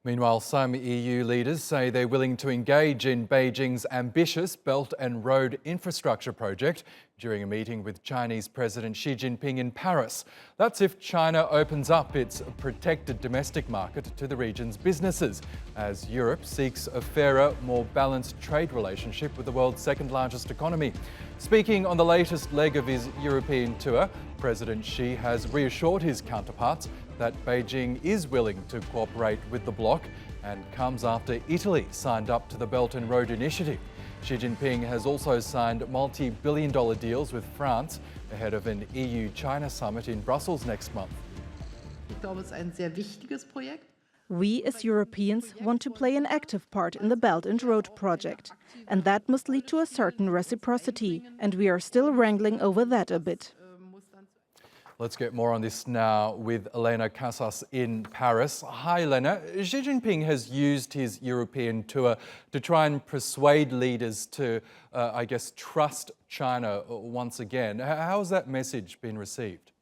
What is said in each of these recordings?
Meanwhile, some EU leaders say they're willing to engage in Beijing's ambitious Belt and Road infrastructure project during a meeting with Chinese President Xi Jinping in Paris. That's if China opens up its protected domestic market to the region's businesses, as Europe seeks a fairer, more balanced trade relationship with the world's second largest economy. Speaking on the latest leg of his European tour, President Xi has reassured his counterparts that Beijing is willing to cooperate with the bloc, and comes after Italy signed up to the Belt and Road Initiative. Xi Jinping has also signed multi-billion-dollar deals with France ahead of an EU-China summit in Brussels next month. We as Europeans want to play an active part in the Belt and Road project, and that must lead to a certain reciprocity, and we are still wrangling over that a bit. Let's get more on this now with Elena Casas in Paris. Hi, Elena. Xi Jinping has used his European tour to try and persuade leaders to, trust China once again. How has that message been received?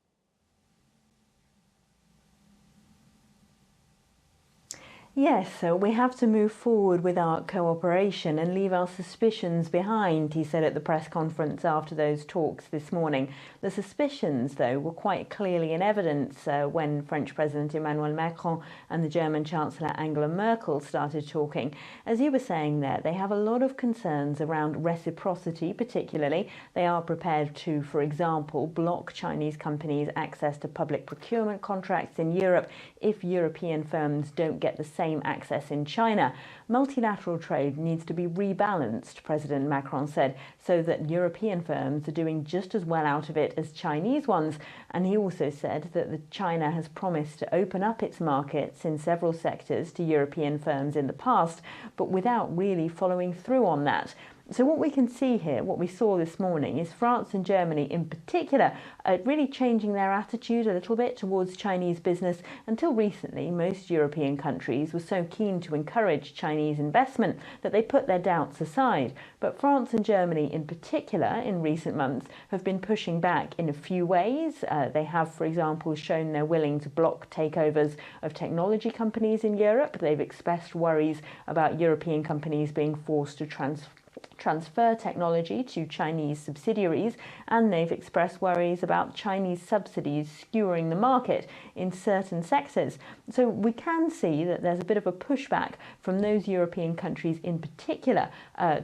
Yes, so we have to move forward with our cooperation and leave our suspicions behind, he said at the press conference after those talks this morning. The suspicions, though, were quite clearly in evidence when French President Emmanuel Macron and the German Chancellor Angela Merkel started talking. As you were saying there, they have a lot of concerns around reciprocity, particularly. They are prepared to, for example, block Chinese companies' access to public procurement contracts in Europe if European firms don't get the same access in China. Multilateral trade needs to be rebalanced, President Macron said, so that European firms are doing just as well out of it as Chinese ones. And he also said that China has promised to open up its markets in several sectors to European firms in the past, but without really following through on that. So what we can see here, what we saw this morning, is France and Germany in particular really changing their attitude a little bit towards Chinese business. Until recently, most European countries were so keen to encourage Chinese investment that they put their doubts aside. But France and Germany in particular in recent months have been pushing back in a few ways. They have, for example, shown they're willing to block takeovers of technology companies in Europe. They've expressed worries about European companies being forced to transfer technology to Chinese subsidiaries, and they've expressed worries about Chinese subsidies skewering the market in certain sectors. So we can see that there's a bit of a pushback from those European countries in particular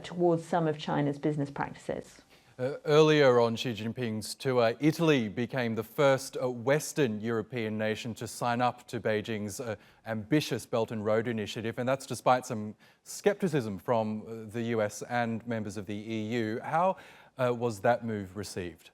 towards some of China's business practices. Earlier on Xi Jinping's tour, Italy became the first Western European nation to sign up to Beijing's ambitious Belt and Road Initiative, and that's despite some scepticism from the US and members of the EU. How was that move received?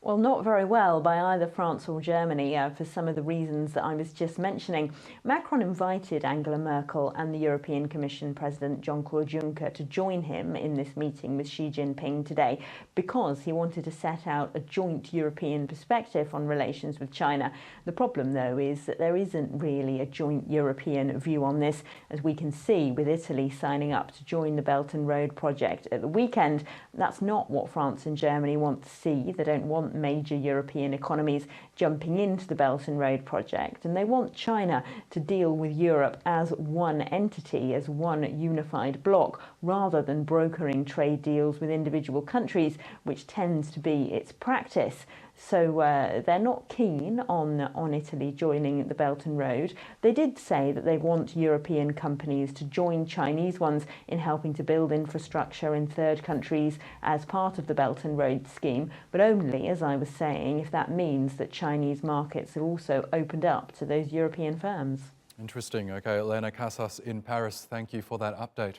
Well, not very well by either France or Germany for some of the reasons that I was just mentioning. Macron invited Angela Merkel and the European Commission President Jean-Claude Juncker to join him in this meeting with Xi Jinping today because he wanted to set out a joint European perspective on relations with China. The problem, though, is that there isn't really a joint European view on this, as we can see with Italy signing up to join the Belt and Road project at the weekend. That's not what France and Germany want to see. They don't want major European economies jumping into the Belt and Road project, and they want China to deal with Europe as one entity, as one unified bloc, rather than brokering trade deals with individual countries, which tends to be its practice. So they're not keen on Italy joining the Belt and Road. They did say that they want European companies to join Chinese ones in helping to build infrastructure in third countries as part of the Belt and Road scheme, but only, as I was saying, if that means that Chinese markets are also opened up to those European firms. Interesting. Okay, Elena Casas in Paris, thank you for that update.